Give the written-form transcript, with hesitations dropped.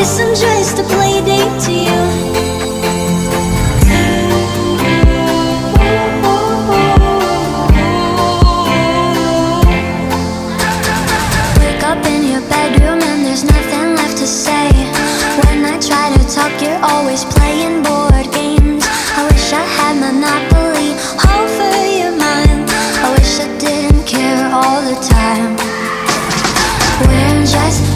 guess I'm just a play date to you. Wake up in your bedroom and there's nothing left to say. When I try to talk, you're always playing board games. I wish I had Monopoly over your mind. I wish I didn't care all the time. We're just